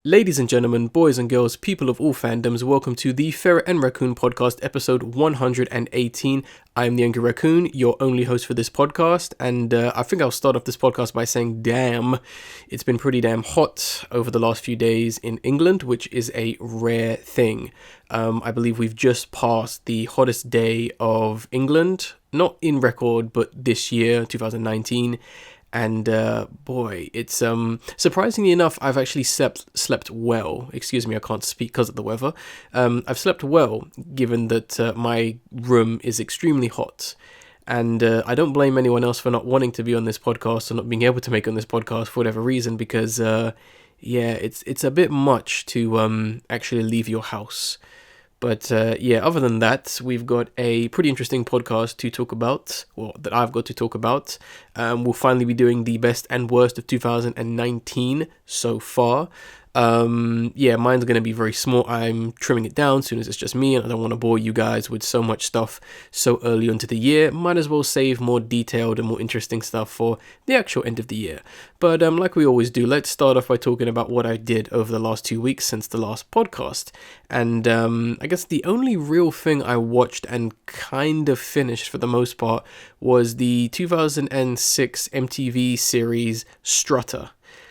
Ladies and gentlemen, boys and girls, people of all fandoms, welcome to the Ferret and Raccoon podcast, episode 118. I'm the Angry Raccoon, your only host for this podcast, and I think I'll start off this podcast by saying, damn, it's been pretty damn hot over the last few days in England, which is a rare thing. I believe we've just passed the hottest day of England, not in record, but this year, 2019. And boy, it's surprisingly enough, I've actually slept well. Excuse me, I can't speak because of the weather. I've slept well, given that my room is extremely hot. And I don't blame anyone else for not wanting to be on this podcast or not being able to make on this podcast for whatever reason, because it's a bit much to actually leave your house. But other than that, we've got a pretty interesting podcast to talk about, or that I've got to talk about. We'll finally be doing the best and worst of 2019 so far. Mine's going to be very small. I'm trimming it down soon as it's just me, and I don't want to bore you guys with so much stuff so early into the year. Might as well save more detailed and more interesting stuff for the actual end of the year. But like we always do, let's start off by talking about what I did over the last 2 weeks since the last podcast. And I guess the only real thing I watched and kind of finished for the most part was the 2006 MTV series Strutter.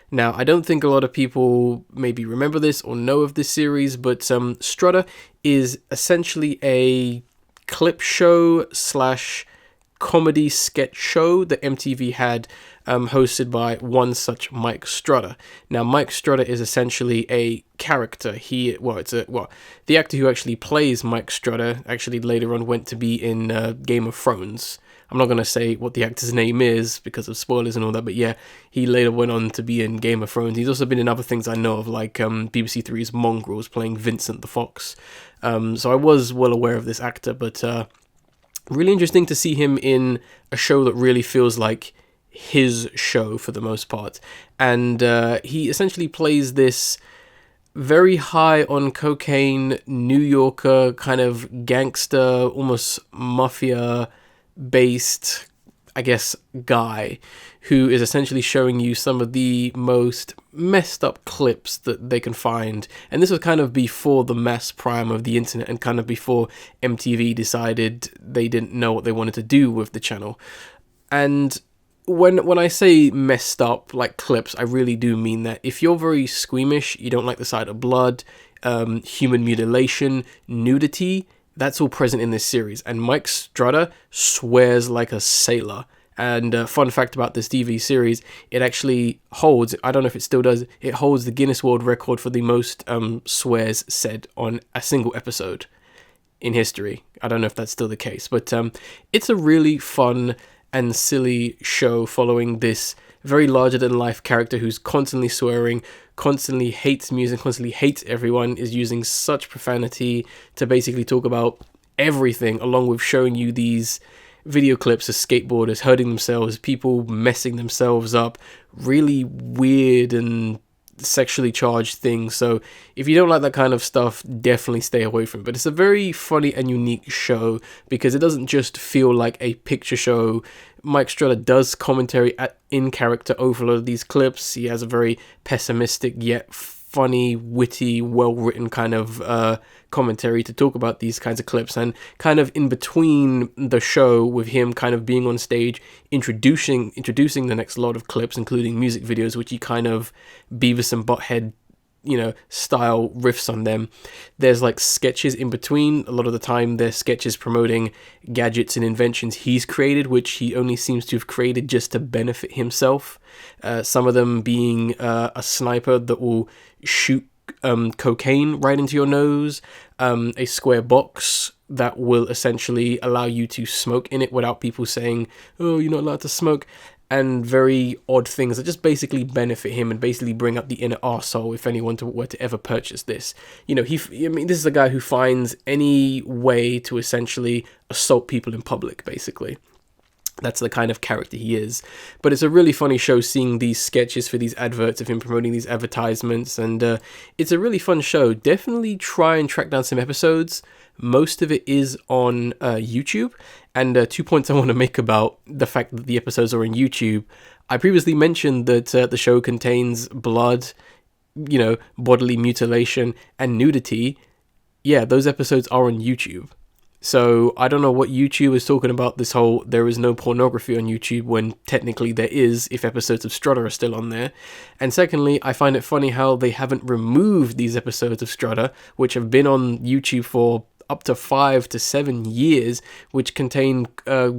Now, I don't think a lot of people maybe remember this or know of this series, but Strutter is essentially a clip show / comedy sketch show that MTV had, hosted by one such Mike Strutter. Now, Mike Strutter is essentially a character. The actor who actually plays Mike Strutter actually later on went to be in Game of Thrones. I'm not going to say what the actor's name is because of spoilers and all that, but yeah, he later went on to be in Game of Thrones. He's also been in other things I know of, like BBC Three's Mongrels, playing Vincent the Fox. So I was well aware of this actor, but really interesting to see him in a show that really feels like his show for the most part. And he essentially plays this very high on cocaine New Yorker kind of gangster, almost mafia based, I guess, guy who is essentially showing you some of the most messed up clips that they can find. And this was kind of before the mass prime of the internet and kind of before MTV decided they didn't know what they wanted to do with the channel. And when I say messed up, like clips, I really do mean that. If you're very squeamish, you don't like the sight of blood, human mutilation, nudity, that's all present in this series. And Mike Strutter swears like a sailor. And fun fact about this TV series, it actually holds, I don't know if it still does, it holds the Guinness World Record for the most swears said on a single episode in history. I don't know if that's still the case, but it's a really fun and silly show following this very larger-than-life character who's constantly swearing, constantly hates music, constantly hates everyone, is using such profanity to basically talk about everything, along with showing you these video clips of skateboarders hurting themselves, people messing themselves up, really weird and sexually charged things. So if you don't like that kind of stuff, definitely stay away from it. But it's a very funny and unique show because it doesn't just feel like a picture show. Mike Strutter does commentary in character over a lot of these clips. He has a very pessimistic yet funny, witty, well-written kind of commentary to talk about these kinds of clips, and kind of in between the show with him kind of being on stage introducing the next lot of clips, including music videos, which he kind of Beavis and Butthead style riffs on them. There's like sketches in between. A lot of the time they're sketches promoting gadgets and inventions he's created, which he only seems to have created just to benefit himself. Some of them being a sniper that will shoot cocaine right into your nose, a square box that will essentially allow you to smoke in it without people saying, oh, you're not allowed to smoke, and very odd things that just basically benefit him and basically bring up the inner arsehole if anyone were to ever purchase this. This is a guy who finds any way to essentially assault people in public, basically. That's the kind of character he is. But it's a really funny show seeing these sketches for these adverts of him promoting these advertisements, and it's a really fun show. Definitely try and track down some episodes. Most of it is on YouTube, and 2 points I want to make about the fact that the episodes are on YouTube. I previously mentioned that the show contains blood, bodily mutilation and nudity, yeah, those episodes are on YouTube. So I don't know what YouTube is talking about, this whole there is no pornography on YouTube, when technically there is, if episodes of Strutter are still on there. And secondly, I find it funny how they haven't removed these episodes of Strutter, which have been on YouTube for up to 5 to 7 years, which contain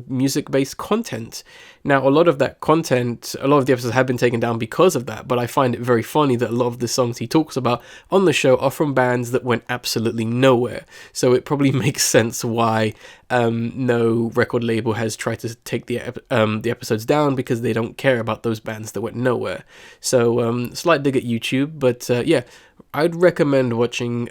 music-based content. Now, a lot of the episodes have been taken down because of that, but I find it very funny that a lot of the songs he talks about on the show are from bands that went absolutely nowhere. So it probably makes sense why no record label has tried to take the episodes down, because they don't care about those bands that went nowhere. So slight dig at YouTube, but yeah, I'd recommend watching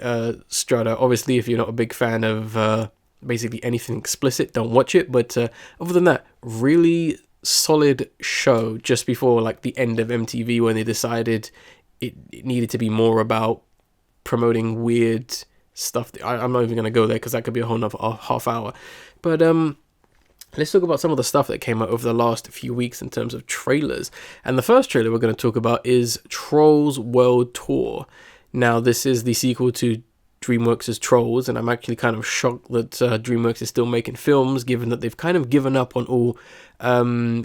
Strutter. Obviously, if you're not a big fan of basically anything explicit, don't watch it. But other than that, really solid show just before like the end of MTV, when they decided it needed to be more about promoting weird stuff. I'm not even going to go there because that could be a whole nother half hour. But let's talk about some of the stuff that came out over the last few weeks in terms of trailers. And the first trailer we're going to talk about is Trolls World Tour. Now, this is the sequel to DreamWorks' Trolls, and I'm actually kind of shocked that DreamWorks is still making films, given that they've kind of given up on all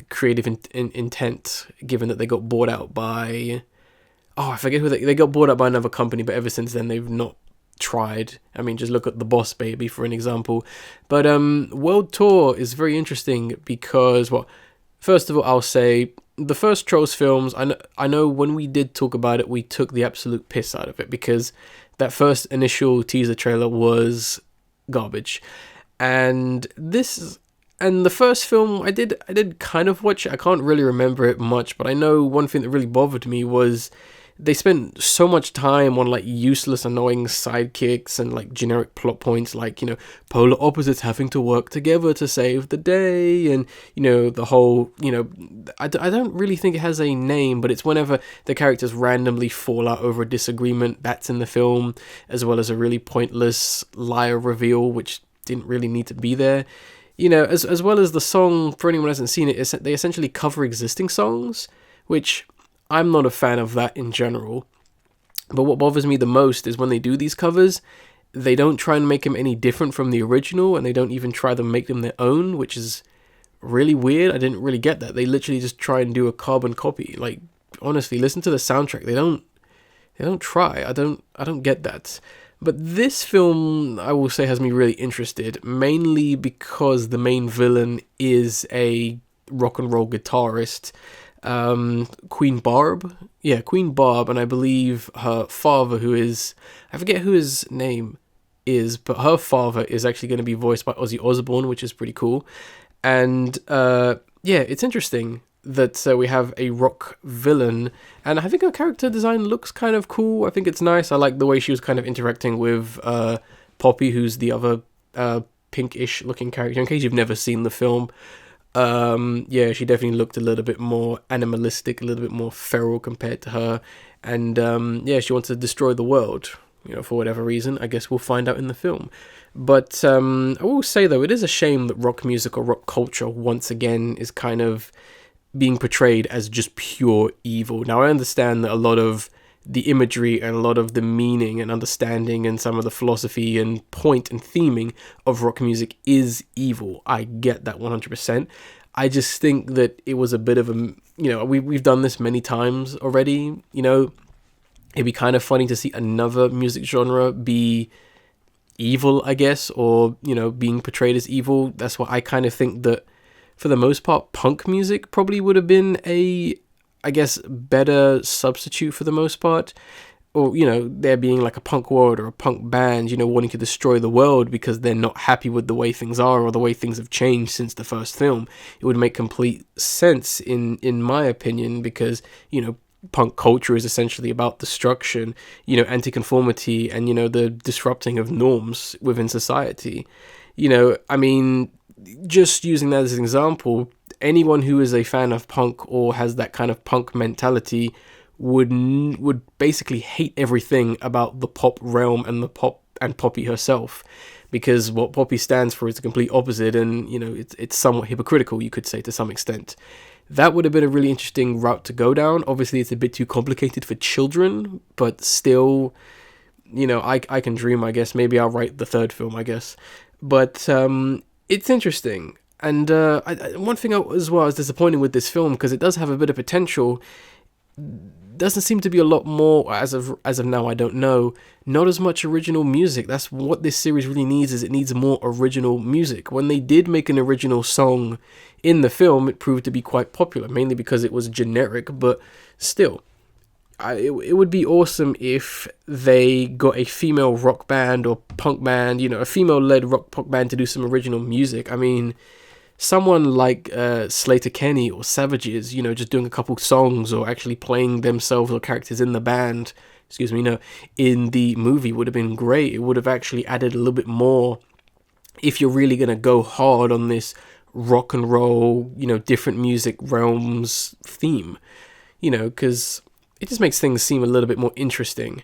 creative intent, given that they got bought out by... I forget who they got bought out by another company, but ever since then they've not tried. I mean, just look at The Boss Baby for an example. But World Tour is very interesting because, well, first of all, I'll say the first Trolls films, I know when we did talk about it, we took the absolute piss out of it because that first initial teaser trailer was garbage. And the first film, I did kind of watch it. I can't really remember it much, but I know one thing that really bothered me was they spent so much time on like useless, annoying sidekicks and like generic plot points, like, polar opposites having to work together to save the day, and the whole, I don't really think it has a name, but it's whenever the characters randomly fall out over a disagreement. That's in the film, as well as a really pointless liar reveal, which didn't really need to be there. As well as the song, for anyone who hasn't seen it, they essentially cover existing songs, which I'm not a fan of that in general. But what bothers me the most is when they do these covers, they don't try and make them any different from the original, and they don't even try to make them their own, which is really weird. I didn't really get that. They literally just try and do a carbon copy. Like, honestly, listen to the soundtrack. They don't try. I don't get that. But this film, I will say, has me really interested, mainly because the main villain is a rock and roll guitarist, Queen Barb, and I believe her father, who is, I forget who his name is, but her father is actually going to be voiced by Ozzy Osbourne, which is pretty cool. And it's interesting that we have a rock villain, and I think her character design looks kind of cool. I think it's nice. I like the way she was kind of interacting with Poppy, who's the other pinkish looking character. In case you've never seen the film, she definitely looked a little bit more animalistic, a little bit more feral compared to her, and she wants to destroy the world, for whatever reason. I guess we'll find out in the film. But I will say, though, it is a shame that rock music or rock culture once again is kind of being portrayed as just pure evil. Now, I understand that a lot of the imagery and a lot of the meaning and understanding and some of the philosophy and point and theming of rock music is evil. I get that 100%. I just think that it was a bit of a, we've done this many times already. It'd be kind of funny to see another music genre be evil, I guess, or, being portrayed as evil. That's why I kind of think that, for the most part, punk music probably would have been a, I guess, better substitute for the most part. Or, there being like a punk world or a punk band, wanting to destroy the world because they're not happy with the way things are or the way things have changed since the first film. It would make complete sense in my opinion, because, punk culture is essentially about destruction, anti-conformity, and, the disrupting of norms within society. Just using that as an example, anyone who is a fan of punk or has that kind of punk mentality would basically hate everything about the pop realm and Poppy herself, because what Poppy stands for is the complete opposite, and it's somewhat hypocritical, you could say, to some extent. That would have been a really interesting route to go down. Obviously, it's a bit too complicated for children, but still, I can dream, I guess. Maybe I'll write the third film, I guess. But it's interesting. And one thing as well is disappointing with this film, because it does have a bit of potential. Doesn't seem to be a lot more as of now. I don't know. Not as much original music. That's what this series really needs. Is it needs more original music. When they did make an original song in the film, it proved to be quite popular, mainly because it was generic. But still, it would be awesome if they got a female rock band or punk band, a female-led rock punk band to do some original music. I mean, someone like Slater Kenny or Savages, just doing a couple songs or actually playing themselves or characters in the band, in the movie would have been great. It would have actually added a little bit more if you're really going to go hard on this rock and roll, different music realms theme, because it just makes things seem a little bit more interesting.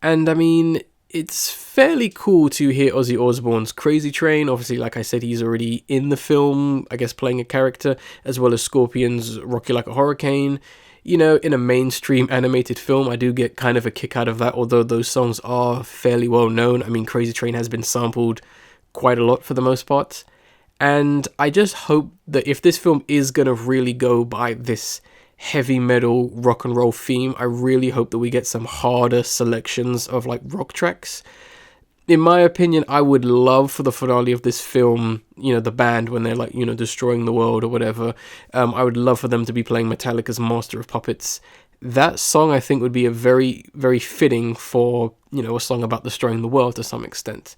And I mean, it's fairly cool to hear Ozzy Osbourne's Crazy Train. Obviously, like I said, he's already in the film, I guess, playing a character, as well as Scorpion's Rock You Like a Hurricane. In a mainstream animated film, I do get kind of a kick out of that, although those songs are fairly well known. I mean, Crazy Train has been sampled quite a lot for the most part. And I just hope that if this film is going to really go by this heavy metal rock and roll theme, I really hope that we get some harder selections of like rock tracks. In my opinion, I would love for the finale of this film, the band, when they're like, destroying the world or whatever, I would love for them to be playing Metallica's Master of Puppets. That song, I think, would be a very, very fitting for, a song about destroying the world to some extent.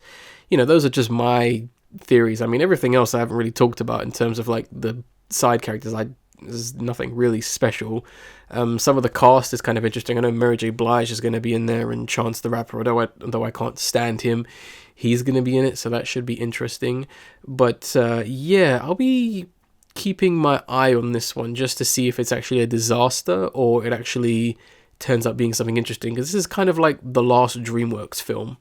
Those are just my theories. I mean, everything else I haven't really talked about in terms of like the side characters. There's nothing really special. Some of the cast is kind of interesting. I know Mary J. Blige is going to be in there, and Chance the Rapper, although I can't stand him, he's going to be in it, so that should be interesting. But yeah, I'll be keeping my eye on this one just to see if it's actually a disaster or it actually turns out being something interesting, because this is kind of like the last DreamWorks film.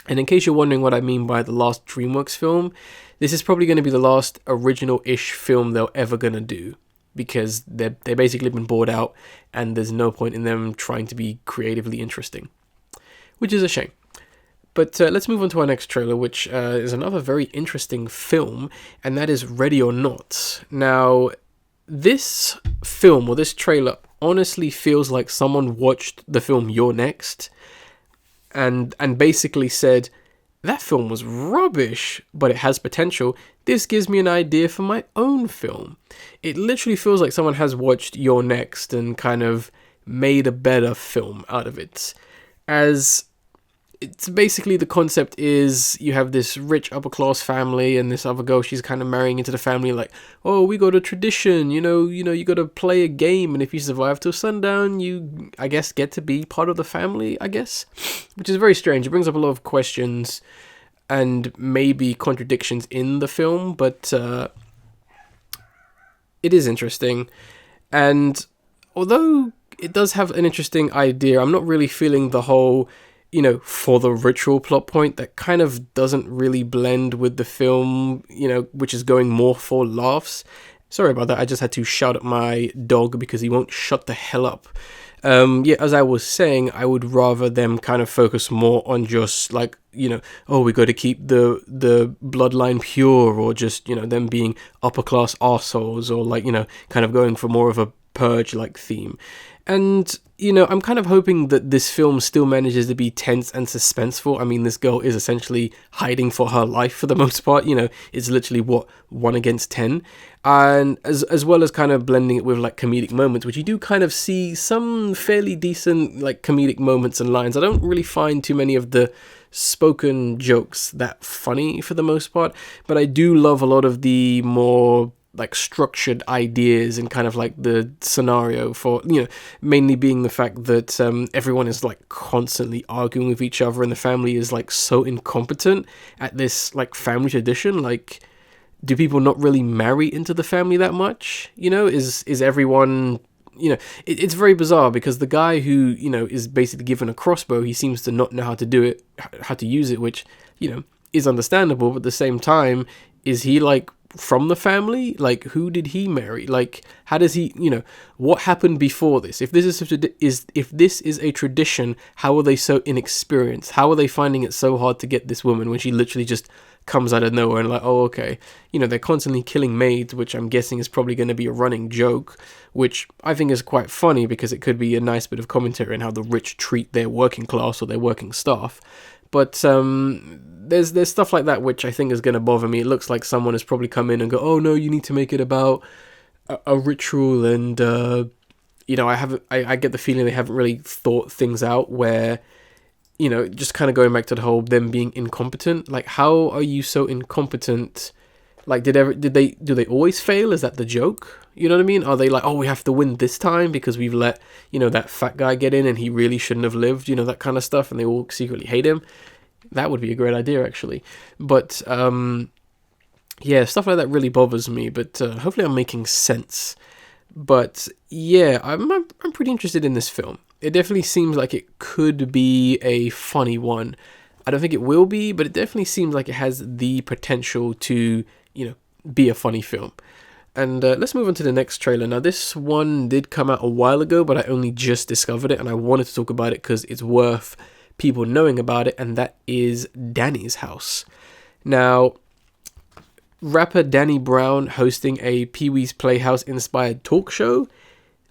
And in case you're wondering what I mean by the last DreamWorks film, this is probably going to be the last original-ish film they're ever going to do, because they basically been bored out and there's no point in them trying to be creatively interesting, which is a shame. But let's move on to our next trailer, which is another very interesting film, and that is Ready or Not. Now, this film, or this trailer, honestly feels like someone watched the film You're Next and basically said, that film was rubbish, but it has potential. This gives me an idea for my own film. It literally feels like someone has watched You're Next and kind of made a better film out of it. As it's basically, the concept is you have this rich upper class family and this other girl, she's kind of marrying into the family like, oh, we got a tradition, you got to play a game, and if you survive till sundown, you, I guess, get to be part of the family, I guess, which is very strange. It brings up a lot of questions and maybe contradictions in the film, but it is interesting. And although it does have an interesting idea, I'm not really feeling the whole, for the ritual plot point that kind of doesn't really blend with the film, which is going more for laughs. Sorry about that. I just had to shout at my dog because he won't shut the hell up. Yeah, as I was saying, I would rather them kind of focus more on just like, oh, we got to keep the bloodline pure, or just, them being upper class arseholes, or like, kind of going for more of a purge like theme. And, I'm kind of hoping that this film still manages to be tense and suspenseful. I mean, this girl is essentially hiding for her life for the most part. It's literally 1 against 10. And as well as kind of blending it with like comedic moments, which you do kind of see some fairly decent like comedic moments and lines. I don't really find too many of the spoken jokes that funny for the most part, but I do love a lot of the more like structured ideas and kind of like the scenario for, mainly being the fact that everyone is like constantly arguing with each other, and the family is like so incompetent at this like family tradition. Like, do people not really marry into the family that much? Is everyone, it's very bizarre, because the guy who, is basically given a crossbow, he seems to not know how to use it, which, is understandable, but at the same time, is he like from the family? Like, who did he marry? Like, how does he, what happened before this? If this is a tradition, how are they so inexperienced? How are they finding it so hard to get this woman when she literally just comes out of nowhere and like, oh, okay. They're constantly killing maids, which I'm guessing is probably going to be a running joke, which I think is quite funny because it could be a nice bit of commentary on how the rich treat their working class or their working staff. But there's stuff like that which I think is going to bother me. It looks like someone has probably come in and go, oh no, you need to make it about a ritual, and I get the feeling they haven't really thought things out, where just kind of going back to the whole them being incompetent. Like, how are you so incompetent? Like, do they always fail? Is that the joke? You know what I mean? Are they like, oh, we have to win this time because we've let, that fat guy get in and he really shouldn't have lived, that kind of stuff, and they all secretly hate him? That would be a great idea, actually. But, yeah, stuff like that really bothers me, but hopefully I'm making sense. But, yeah, I'm pretty interested in this film. It definitely seems like it could be a funny one. I don't think it will be, but it definitely seems like it has the potential to, be a funny film. And let's move on to the next trailer. Now, this one did come out a while ago, but I only just discovered it, and I wanted to talk about it because it's worth people knowing about it, and that is Danny's House. Now, rapper Danny Brown hosting a Pee-wee's Playhouse-inspired talk show.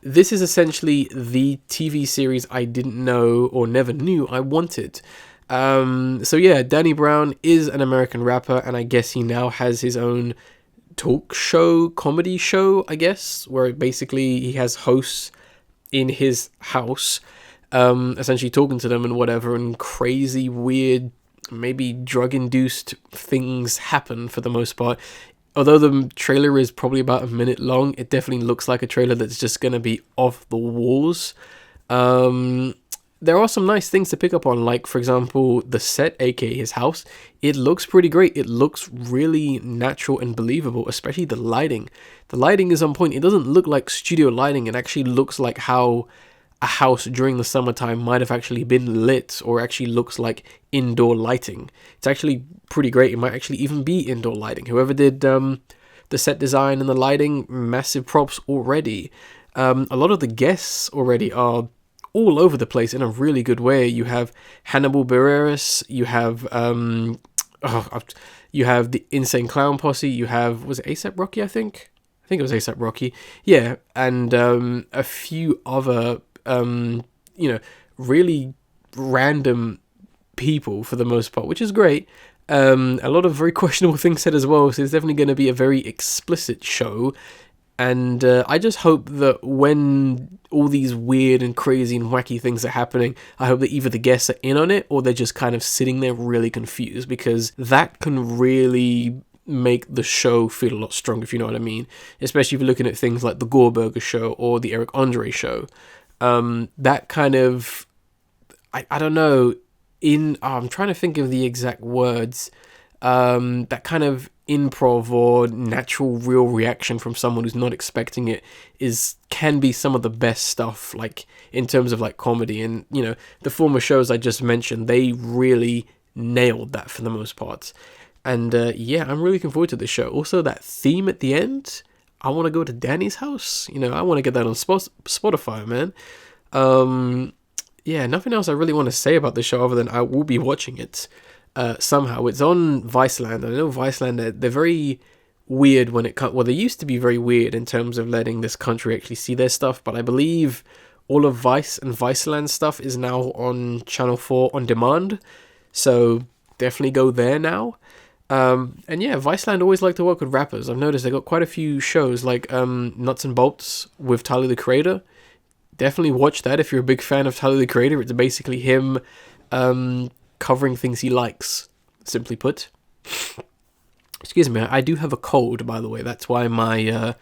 This is essentially the TV series I didn't know or never knew I wanted. So yeah, Danny Brown is an American rapper, and I guess he now has his own talk show, comedy show, I guess, where basically he has hosts in his house, essentially talking to them and whatever, and crazy, weird, maybe drug-induced things happen for the most part. Although the trailer is probably about a minute long, it definitely looks like a trailer that's just going to be off the walls. There are some nice things to pick up on, like, for example, the set, aka his house. It looks pretty great. It looks really natural and believable, especially the lighting. The lighting is on point. It doesn't look like studio lighting. It actually looks like how a house during the summertime might have actually been lit, or actually looks like indoor lighting. It's actually pretty great. It might actually even be indoor lighting. Whoever did the set design and the lighting, massive props already. A lot of the guests already are all over the place in a really good way. You have Hannibal Buress, you have the Insane Clown Posse, you have, was it A$AP Rocky, I think it was A$AP Rocky, yeah, and a few other really random people for the most part, which is great. A lot of very questionable things said as well, so it's definitely going to be a very explicit show. And I just hope that when all these weird and crazy and wacky things are happening, I hope that either the guests are in on it or they're just kind of sitting there really confused, because that can really make the show feel a lot stronger, if you know what I mean. Especially if you're looking at things like the Gore Burger show or the Eric Andre show. That kind of, I don't know, I'm trying to think of the exact words, that kind of improv or natural real reaction from someone who's not expecting it can be some of the best stuff, like in terms of like comedy. And the former shows I just mentioned, they really nailed that for the most part. And yeah, I'm really looking forward to this show. Also, that theme at the end, I want to go to Danny's house. I want to get that on Spotify, man. Yeah, nothing else I really want to say about the show other than I will be watching it. Somehow it's on Viceland. I know Viceland, they're very weird when it comes. Well, they used to be very weird in terms of letting this country actually see their stuff, but I believe all of Vice and Viceland stuff is now on Channel 4 on demand, so definitely go there now. And yeah, Viceland always like to work with rappers. I've noticed they got quite a few shows like Nuts and Bolts with Tyler the Creator. Definitely watch that if you're a big fan of Tyler the Creator. It's basically him covering things he likes, simply put. Excuse me, I do have a cold, by the way. That's why my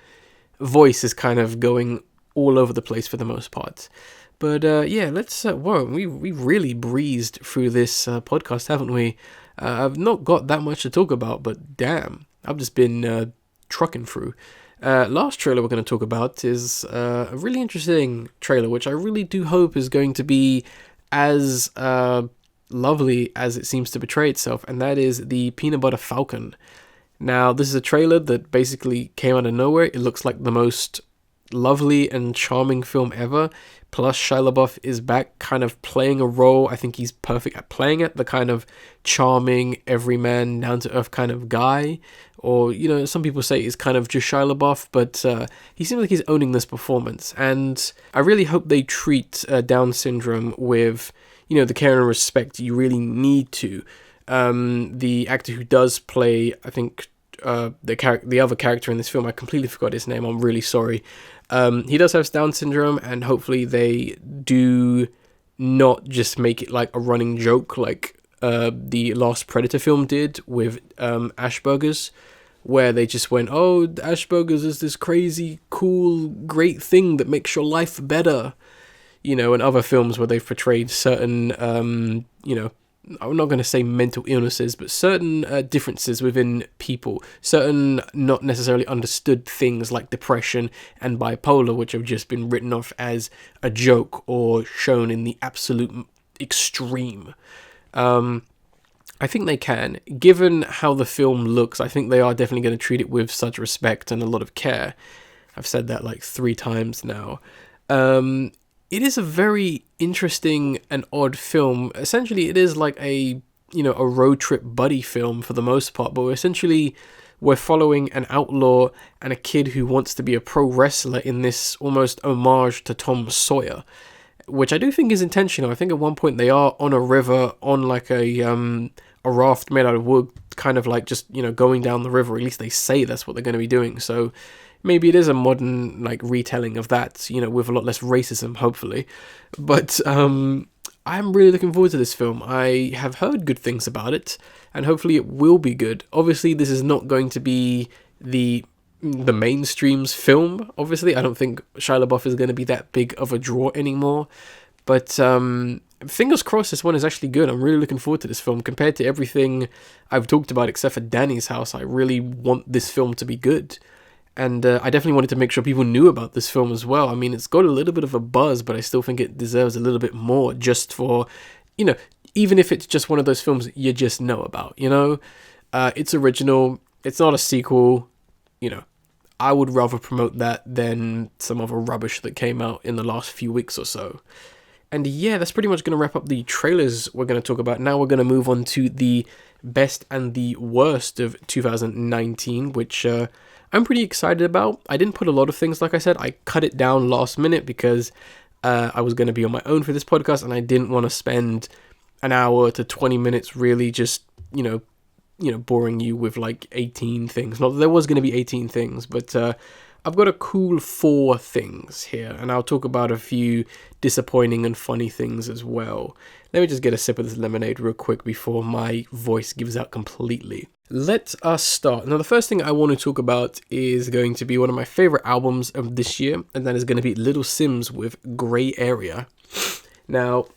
voice is kind of going all over the place for the most part. But yeah, let's. Whoa, we really breezed through this podcast, haven't we? I've not got that much to talk about, but damn, I've just been trucking through. Last trailer we're going to talk about is a really interesting trailer, which I really do hope is going to be as lovely as it seems to portray itself, and that is the Peanut Butter Falcon. Now, this is a trailer that basically came out of nowhere. It looks like the most lovely and charming film ever. Plus, Shia LaBeouf is back kind of playing a role. I think he's perfect at playing it. The kind of charming, everyman, down-to-earth kind of guy. Or, some people say he's kind of just Shia LaBeouf, but he seems like he's owning this performance. And I really hope they treat Down syndrome with, the care and respect you really need to. The actor who does play, I think, the other character in this film, I completely forgot his name, I'm really sorry. He does have Down syndrome, and hopefully they do not just make it like a running joke like the last Predator film did with Asperger's, where they just went, oh, Asperger's is this crazy, cool, great thing that makes your life better. And other films where they've portrayed certain, I'm not going to say mental illnesses, but certain differences within people, certain not necessarily understood things like depression and bipolar, which have just been written off as a joke or shown in the absolute extreme. I think they can. Given how the film looks, I think they are definitely going to treat it with such respect and a lot of care. I've said that like 3 times now. It is a very interesting and odd film. Essentially, it is like a road trip buddy film for the most part, but we're following an outlaw and a kid who wants to be a pro wrestler in this almost homage to Tom Sawyer, which I do think is intentional. I think at one point they are on a river on like a raft made out of wood, kind of like just, going down the river. At least they say that's what they're going to be doing. So maybe it is a modern like retelling of that, with a lot less racism, hopefully. But I'm really looking forward to this film. I have heard good things about it, and hopefully it will be good. Obviously, this is not going to be the mainstream's film. Obviously, I don't think Shia LaBeouf is going to be that big of a draw anymore. But fingers crossed this one is actually good. I'm really looking forward to this film. Compared to everything I've talked about except for Danny's House, I really want this film to be good. And I definitely wanted to make sure people knew about this film as well. I mean, it's got a little bit of a buzz, but I still think it deserves a little bit more just for, even if it's just one of those films you just know about, It's original. It's not a sequel. I would rather promote that than some other rubbish that came out in the last few weeks or so. And yeah, that's pretty much going to wrap up the trailers we're going to talk about. Now we're going to move on to the best and the worst of 2019, which I'm pretty excited about. I didn't put a lot of things, like I said. I cut it down last minute because I was going to be on my own for this podcast, and I didn't want to spend an hour to 20 minutes really just, boring you with like 18 things. Not that there was going to be 18 things, but I've got a cool 4 things here, and I'll talk about a few disappointing and funny things as well. Let me just get a sip of this lemonade real quick before my voice gives out completely. Let us start. Now, the first thing I want to talk about is going to be one of my favorite albums of this year, and that is going to be Little Simz with Grey Area. Now,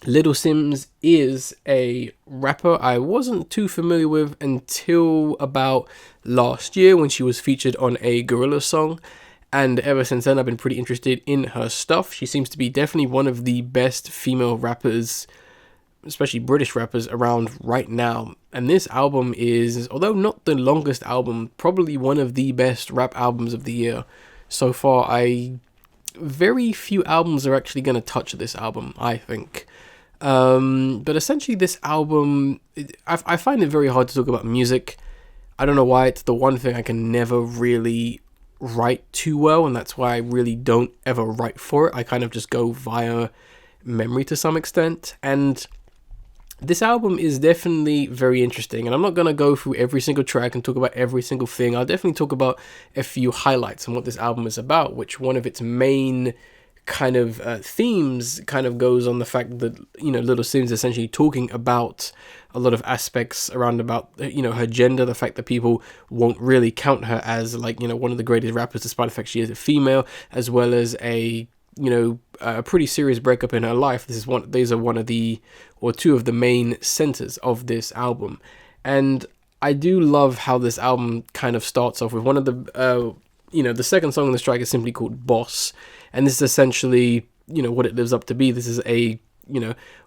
Little Simz is a rapper I wasn't too familiar with until about last year when she was featured on a Gorillaz song, and ever since then I've been pretty interested in her stuff. She seems to be definitely one of the best female rappers, especially British rappers, around right now. And this album is, although not the longest album, probably one of the best rap albums of the year so far. Very few albums are actually going to touch this album, I think. But essentially this album, I find it very hard to talk about music. I don't know why. It's the one thing I can never really write too well, and that's why I really don't ever write for it. I kind of just go via memory to some extent. And this album is definitely very interesting, and I'm not going to go through every single track and talk about every single thing. I'll definitely talk about a few highlights on what this album is about, which one of its main kind of themes kind of goes on the fact that, Little Simz is essentially talking about a lot of aspects around about, her gender, the fact that people won't really count her as like, one of the greatest rappers despite the fact she is a female, as well as a pretty serious breakup in her life. These are one of the, or two of the main centers of this album. And I do love how this album kind of starts off with one of the, the second song on this track is simply called Boss. And this is essentially, what it lives up to be. This is a,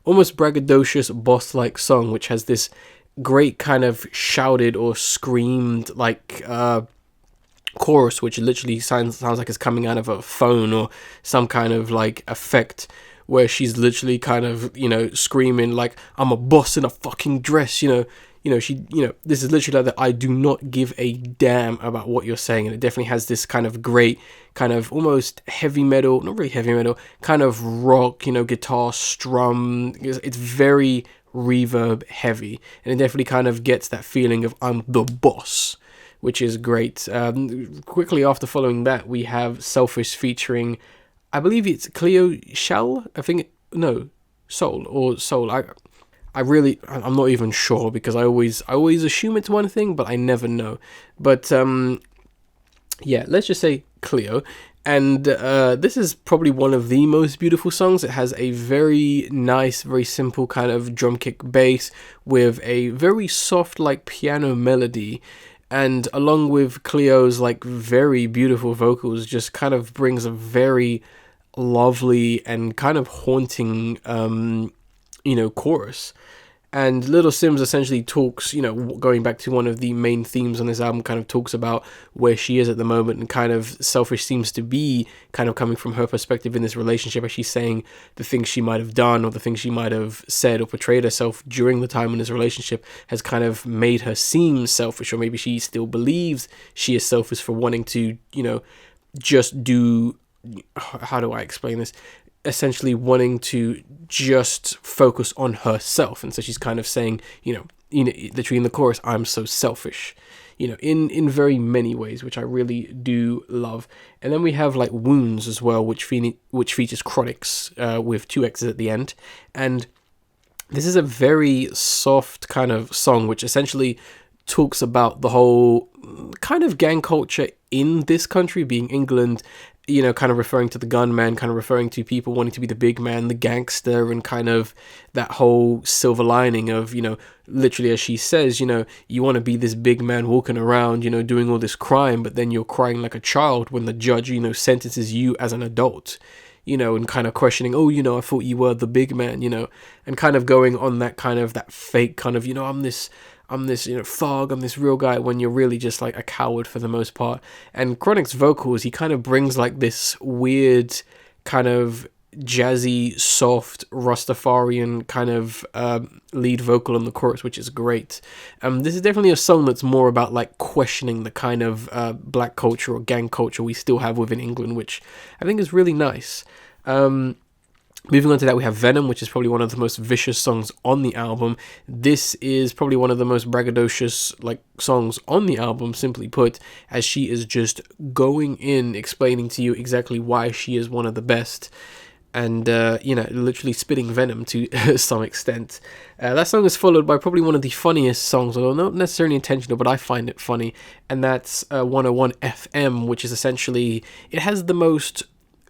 almost braggadocious boss-like song, which has this great kind of shouted or screamed like chorus, which literally sounds like it's coming out of a phone or some kind of like effect, where she's literally kind of, you know, screaming like, I'm a boss in a fucking dress, this is literally like that. I do not give a damn about what you're saying. And it definitely has this kind of great kind of almost heavy metal, not really heavy metal, kind of rock, guitar strum. It's very reverb heavy, and it definitely kind of gets that feeling of I'm the boss, which is great. Quickly after following that, we have Selfish featuring, I believe it's Cleo Shell. Soul. I'm not even sure, because I always assume it's one thing, but I never know. But let's just say Cleo. And this is probably one of the most beautiful songs. It has a very nice, very simple kind of drum kick bass with a very soft like piano melody. And along with Cleo's like very beautiful vocals, just kind of brings a very lovely and kind of haunting, chorus. And Little Sims essentially talks, going back to one of the main themes on this album, kind of talks about where she is at the moment, and kind of Selfish seems to be kind of coming from her perspective in this relationship, as she's saying the things she might have done or the things she might have said or portrayed herself during the time in this relationship has kind of made her seem selfish, or maybe she still believes she is selfish for wanting to, just do, how do I explain this? Essentially wanting to just focus on herself. And so she's kind of saying, literally in the chorus, I'm so selfish, in very many ways, which I really do love. And then we have like Wounds as well, which features Chronics with 2 X's at the end. And this is a very soft kind of song, which essentially talks about the whole kind of gang culture in this country, being England, kind of referring to the gunman, kind of referring to people wanting to be the big man, the gangster, and kind of that whole silver lining of, literally as she says, you want to be this big man walking around, doing all this crime, but then you're crying like a child when the judge, sentences you as an adult, and kind of questioning, I thought you were the big man, and kind of going on that kind of that fake kind of, I'm this thug, I'm this real guy, when you're really just like a coward for the most part. And Chronic's vocals, he kind of brings like this weird kind of jazzy, soft, Rastafarian kind of lead vocal in the chorus, which is great. This is definitely a song that's more about like questioning the kind of black culture or gang culture we still have within England, which I think is really nice. Moving on to that, we have Venom, which is probably one of the most vicious songs on the album. This is probably one of the most braggadocious like songs on the album, simply put, as she is just going in, explaining to you exactly why she is one of the best, and literally spitting venom to some extent. That song is followed by probably one of the funniest songs, although not necessarily intentional, but I find it funny, and that's 101 FM, which is essentially, it has the most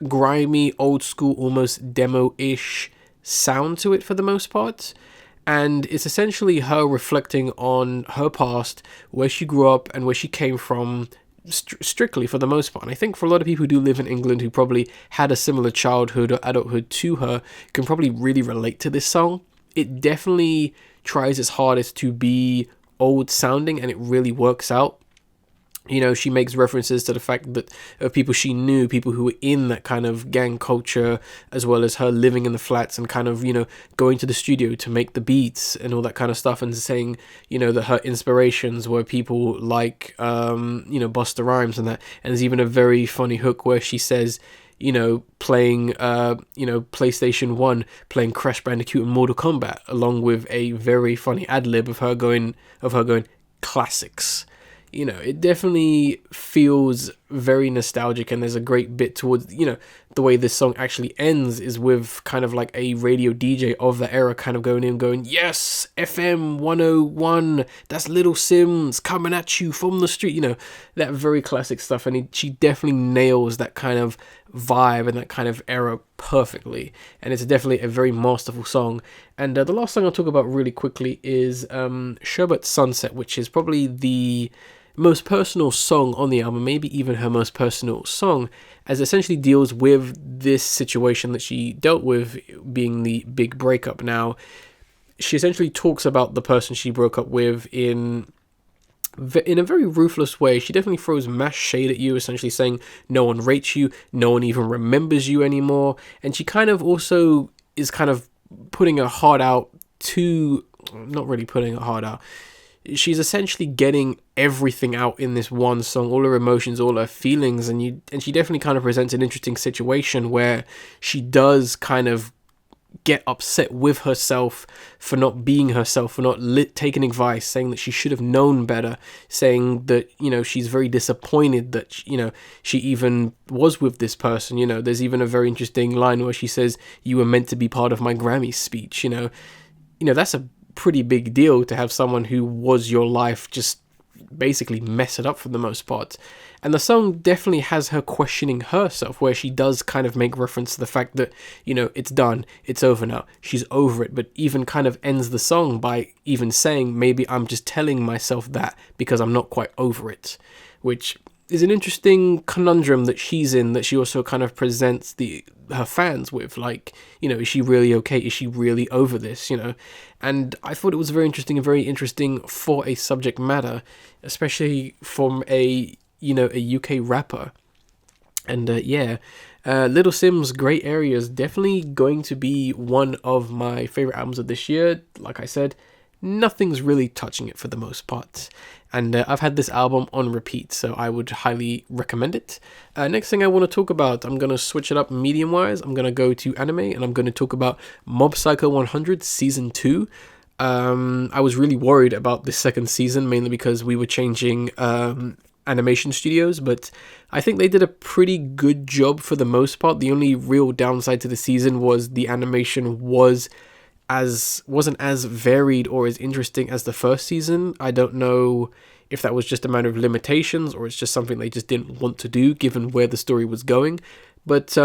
grimy, old school, almost demo-ish sound to it for the most part. And it's essentially her reflecting on her past, where she grew up and where she came from, strictly for the most part. And I think for a lot of people who do live in England, who probably had a similar childhood or adulthood to her, can probably really relate to this song. It definitely tries its hardest to be old sounding, and it really works out. She makes references to the fact that people she knew, people who were in that kind of gang culture, as well as her living in the flats and kind of, going to the studio to make the beats and all that kind of stuff, and saying, that her inspirations were people like, Busta Rhymes and that. And there's even a very funny hook where she says, playing, PlayStation 1, playing Crash Bandicoot and Mortal Kombat, along with a very funny ad-lib of her going, classics. It definitely feels very nostalgic, and there's a great bit towards, the way this song actually ends is with kind of like a radio DJ of the era kind of going in, going, yes, FM 101, that's Little Sims coming at you from the street, that very classic stuff. And she definitely nails that kind of vibe and that kind of era perfectly, and it's definitely a very masterful song. And the last song I'll talk about really quickly is Sherbet Sunset, which is probably the most personal song on the album, maybe even her most personal song, as it essentially deals with this situation that she dealt with, being the big breakup. Now, she essentially talks about the person she broke up with in a very ruthless way. She definitely throws mass shade at you, essentially saying no one rates you, no one even remembers you anymore. And she kind of also is kind of putting her heart out to, not really putting her heart out, she's essentially getting everything out in this one song, all her emotions, all her feelings, and she definitely kind of presents an interesting situation where she does kind of get upset with herself for not being herself, for not taking advice, saying that she should have known better, saying that, she's very disappointed that, she even was with this person. There's even a very interesting line where she says, "You were meant to be part of my Grammy speech." That's a pretty big deal to have someone who was your life just basically mess it up for the most part. And the song definitely has her questioning herself, where she does kind of make reference to the fact that, it's done, it's over now, she's over it, but even kind of ends the song by even saying, maybe I'm just telling myself that because I'm not quite over it, which is an interesting conundrum that she's in, that she also kind of presents her fans with, like, is she really okay? Is she really over this? And I thought it was very interesting for a subject matter, especially from a UK rapper. And Little Simz' Grey Areas definitely going to be one of my favorite albums of this year. Like I said, nothing's really touching it for the most part. And I've had this album on repeat, so I would highly recommend it. Next thing I want to talk about, I'm going to switch it up medium-wise. I'm going to go to anime, and I'm going to talk about Mob Psycho 100 Season 2. I was really worried about this second season, mainly because we were changing animation studios, but I think they did a pretty good job for the most part. The only real downside to the season was the animation wasn't as varied or as interesting as the first season. I don't know if that was just a matter of limitations or it's just something they just didn't want to do given where the story was going. But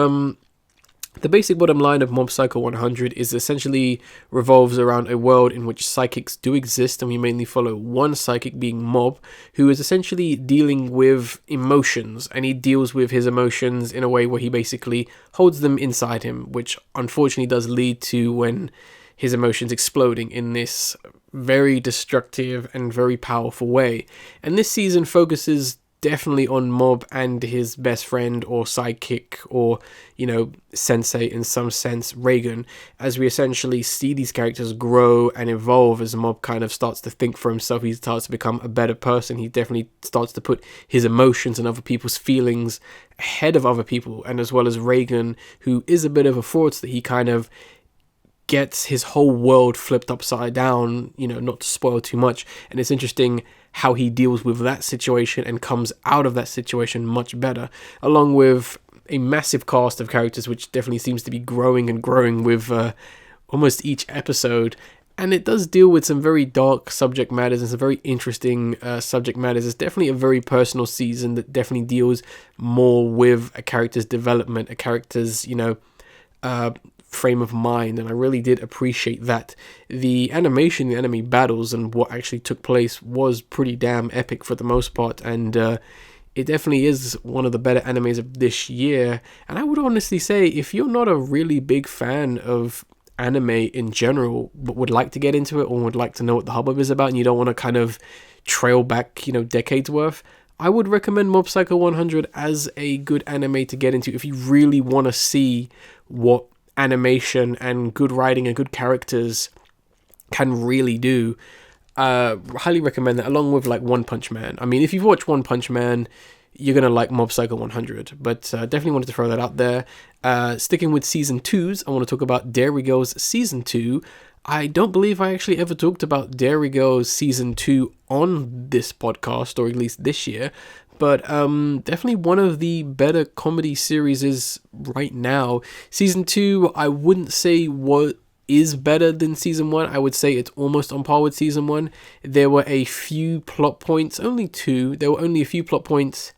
the basic bottom line of Mob Psycho 100 is essentially revolves around a world in which psychics do exist, and we mainly follow one psychic, being Mob, who is essentially dealing with emotions, and he deals with his emotions in a way where he basically holds them inside him, which unfortunately does lead to when his emotions exploding in this very destructive and very powerful way. And this season focuses definitely on Mob and his best friend or sidekick or, sensei in some sense, Reagan, as we essentially see these characters grow and evolve as Mob kind of starts to think for himself. He starts to become a better person. He definitely starts to put his emotions and other people's feelings ahead of other people, and as well as Reagan, who is a bit of a fraudster. He kind of gets his whole world flipped upside down, not to spoil too much. And it's interesting how he deals with that situation and comes out of that situation much better, along with a massive cast of characters, which definitely seems to be growing and growing with almost each episode. And it does deal with some very dark subject matters and some very interesting subject matters. It's definitely a very personal season that definitely deals more with a character's development, a character's, frame of mind, and I really did appreciate that. The animation, the enemy battles, and what actually took place was pretty damn epic for the most part, and it definitely is one of the better animes of this year. And I would honestly say, if you're not a really big fan of anime in general, but would like to get into it or would like to know what the hubbub is about, and you don't want to kind of trail back, decades worth, I would recommend Mob Psycho 100 as a good anime to get into if you really want to see what animation and good writing and good characters can really do. Highly recommend that, along with like One Punch Man. I mean, if you've watched One Punch Man, you're gonna like Mob Psycho 100, but definitely wanted to throw that out there. Sticking with season 2s, I want to talk about Dairy Girls season 2. I don't believe I actually ever talked about Dairy Girls season 2 on this podcast, or at least this year, but definitely one of the better comedy series is right now. Season 2, I wouldn't say what is better than season 1. I would say it's almost on par with season 1. There were a few plot points, only 2. There were only a few plot points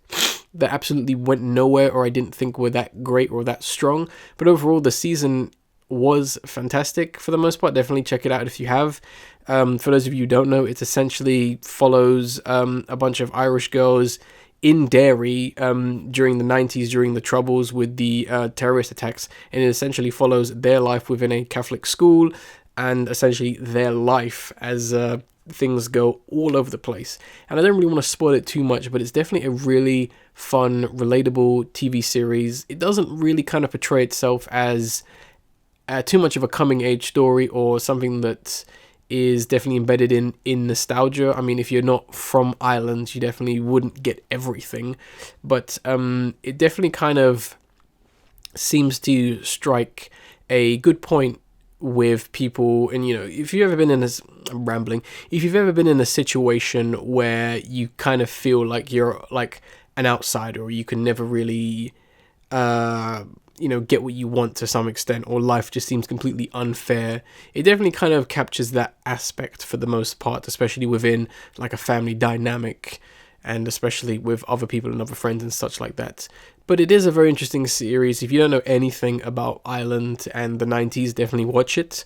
that absolutely went nowhere, or I didn't think were that great or that strong. But overall, the season was fantastic for the most part. Definitely check it out if you have. For those of you who don't know, it essentially follows a bunch of Irish girls in Derry during the 90s, during the Troubles with the terrorist attacks, and it essentially follows their life within a Catholic school and essentially their life as things go all over the place. And I don't really want to spoil it too much, but it's definitely a really fun, relatable TV series. It doesn't really kind of portray itself as too much of a coming age story or something that is definitely embedded in nostalgia. I mean, if you're not from Ireland, you definitely wouldn't get everything, but it definitely kind of seems to strike a good point with people. And if you've ever been in this, I'm rambling, if you've ever been in a situation where you kind of feel like you're like an outsider, or you can never really get what you want to some extent, or life just seems completely unfair, it definitely kind of captures that aspect for the most part, especially within like a family dynamic, and especially with other people and other friends and such like that. But it is a very interesting series. If you don't know anything about Ireland and the 90s, definitely watch it.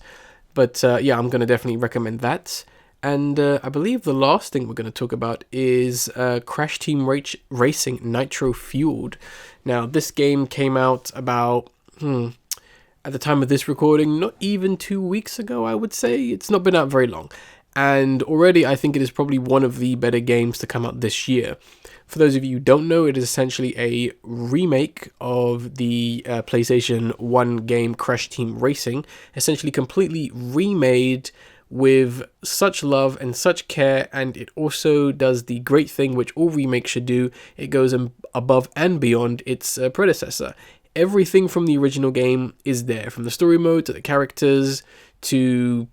But yeah, I'm going to definitely recommend that. And I believe the last thing we're going to talk about is Crash Team Racing Nitro Fueled. Now, this game came out about, at the time of this recording, not even 2 weeks ago, I would say. It's not been out very long. And already I think it is probably one of the better games to come out this year. For those of you who don't know, it is essentially a remake of the PlayStation 1 game Crash Team Racing, essentially completely remade with such love and such care, and it also does the great thing which all remakes should do. It goes above and beyond its predecessor. Everything from the original game is there, from the story mode to the characters to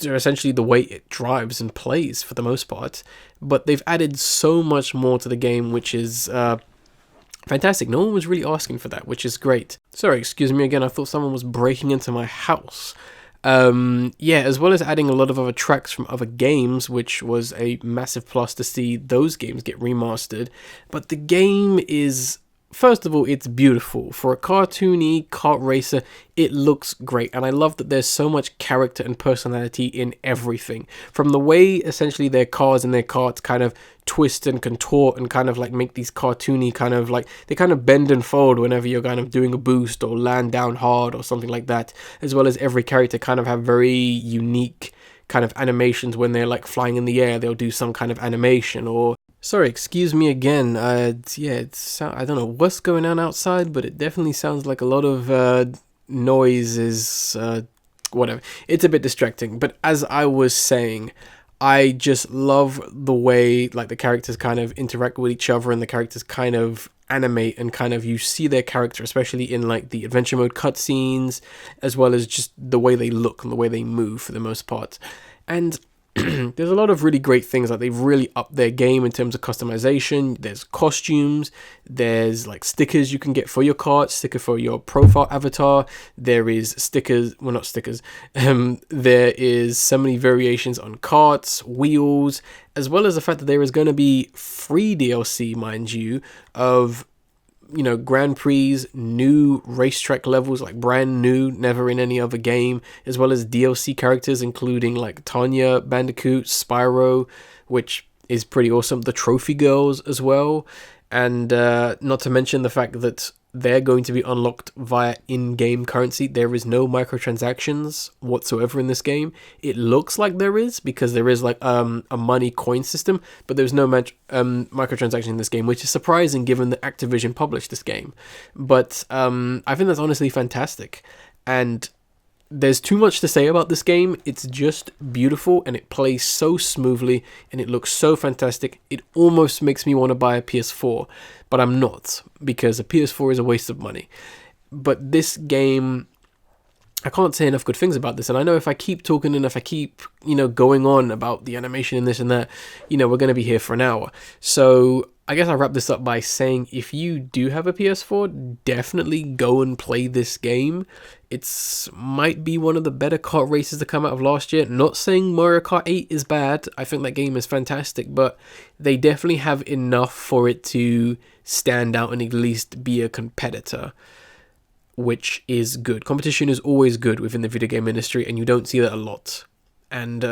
essentially the way it drives and plays for the most part. But they've added so much more to the game, which is fantastic. No one was really asking for that, which is great. Sorry, excuse me again, I thought someone was breaking into my house. As well as adding a lot of other tracks from other games, which was a massive plus to see those games get remastered. But the game is, first of all, it's beautiful. For a cartoony kart racer, it looks great. And I love that there's so much character and personality in everything. From the way, essentially, their cars and their karts kind of twist and contort and kind of like make these cartoony kind of like, they kind of bend and fold whenever you're kind of doing a boost or land down hard or something like that. As well as every character kind of have very unique kind of animations. When they're like flying in the air, they'll do some kind of animation. Or sorry, excuse me again. I don't know what's going on outside, but it definitely sounds like a lot of noise is whatever. It's a bit distracting. But as I was saying, I just love the way like the characters kind of interact with each other, and the characters kind of animate, and kind of you see their character, especially in like the adventure mode cutscenes, as well as just the way they look and the way they move for the most part. And there's a lot of really great things. Like, they've really upped their game in terms of customization. There's costumes, there's like stickers you can get for your cart, sticker for your profile avatar. There is stickers, well, not stickers. There is so many variations on carts, wheels, as well as the fact that there is going to be free DLC, mind you, of Grand Prix, new racetrack levels, like brand new, never in any other game, as well as DLC characters, including like Tanya Bandicoot, Spyro, which is pretty awesome, the Trophy Girls as well, and not to mention the fact that they're going to be unlocked via in-game currency. There is no microtransactions whatsoever in this game. It looks like there is, because there is like a money coin system, but there's no microtransaction in this game, which is surprising given that Activision published this game. But I think that's honestly fantastic. And there's too much to say about this game. It's just beautiful, and it plays so smoothly, and it looks so fantastic. It almost makes me want to buy a PS4, but I'm not, because a PS4 is a waste of money. But this game, I can't say enough good things about this, and I know if I keep talking and if I keep, going on about the animation and this and that, we're going to be here for an hour. So I guess I'll wrap this up by saying, if you do have a PS4, definitely go and play this game. It's might be one of the better kart races to come out of last year. Not saying Mario Kart 8 is bad. I think that game is fantastic, but they definitely have enough for it to stand out and at least be a competitor, which is good. Competition is always good within the video game industry, and you don't see that a lot. And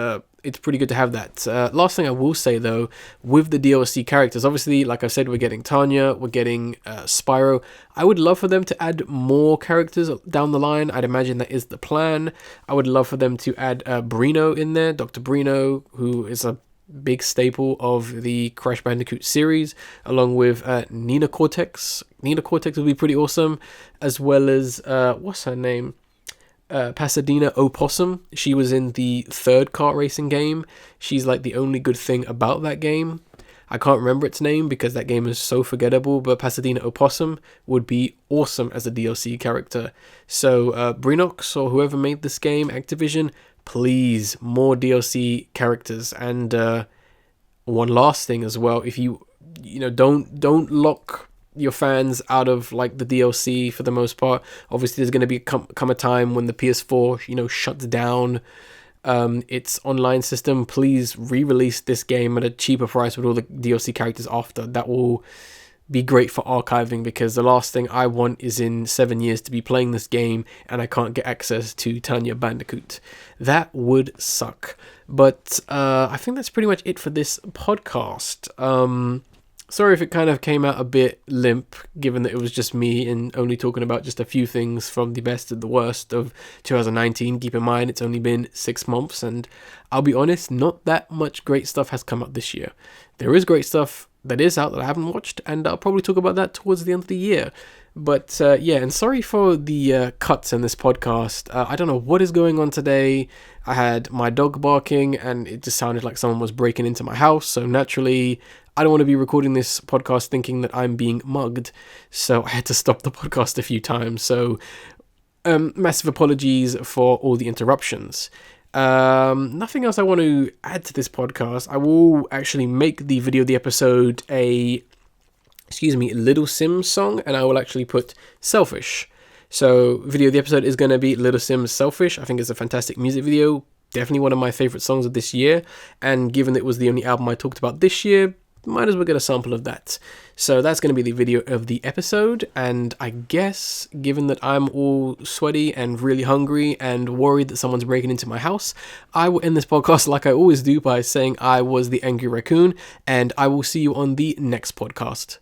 it's pretty good to have that. Last thing I will say though, with the DLC characters, obviously, like I said, we're getting Tanya, we're getting Spyro. I would love for them to add more characters down the line. I'd imagine that is the plan. I would love for them to add Brino in there, Dr. Brino, who is a big staple of the Crash Bandicoot series, along with Nina Cortex. Nina Cortex would be pretty awesome, as well as what's her name? Pasadena Opossum. She was in the third kart racing game. She's like the only good thing about that game. I can't remember its name because that game is so forgettable, but Pasadena Opossum would be awesome as a DLC character. So Brinox or whoever made this game, Activision, please, more DLC characters. And one last thing as well, if you don't lock your fans out of like the DLC for the most part. Obviously there's going to be come a time when the PS4 shuts down its online system. Please re-release this game at a cheaper price with all the DLC characters after. That will be great for archiving, because the last thing I want is in 7 years to be playing this game and I can't get access to Tanya Bandicoot. That would suck. But I think that's pretty much it for this podcast. Sorry if it kind of came out a bit limp, given that it was just me and only talking about just a few things from the best and the worst of 2019. Keep in mind, it's only been 6 months, and I'll be honest, not that much great stuff has come out this year. There is great stuff that is out that I haven't watched, and I'll probably talk about that towards the end of the year. But yeah, and sorry for the cuts in this podcast. I don't know what is going on today. I had my dog barking and it just sounded like someone was breaking into my house. So naturally, I don't want to be recording this podcast thinking that I'm being mugged. So I had to stop the podcast a few times. So massive apologies for all the interruptions. Nothing else I want to add to this podcast. I will actually make the video of the episode a Little Sims song, and I will actually put Selfish. So video of the episode is going to be Little Sims Selfish. I think it's a fantastic music video, definitely one of my favorite songs of this year, and given that it was the only album I talked about this year, might as well get a sample of that. So that's going to be the video of the episode, and I guess given that I'm all sweaty and really hungry and worried that someone's breaking into my house, I will end this podcast like I always do by saying I was the Angry Raccoon, and I will see you on the next podcast.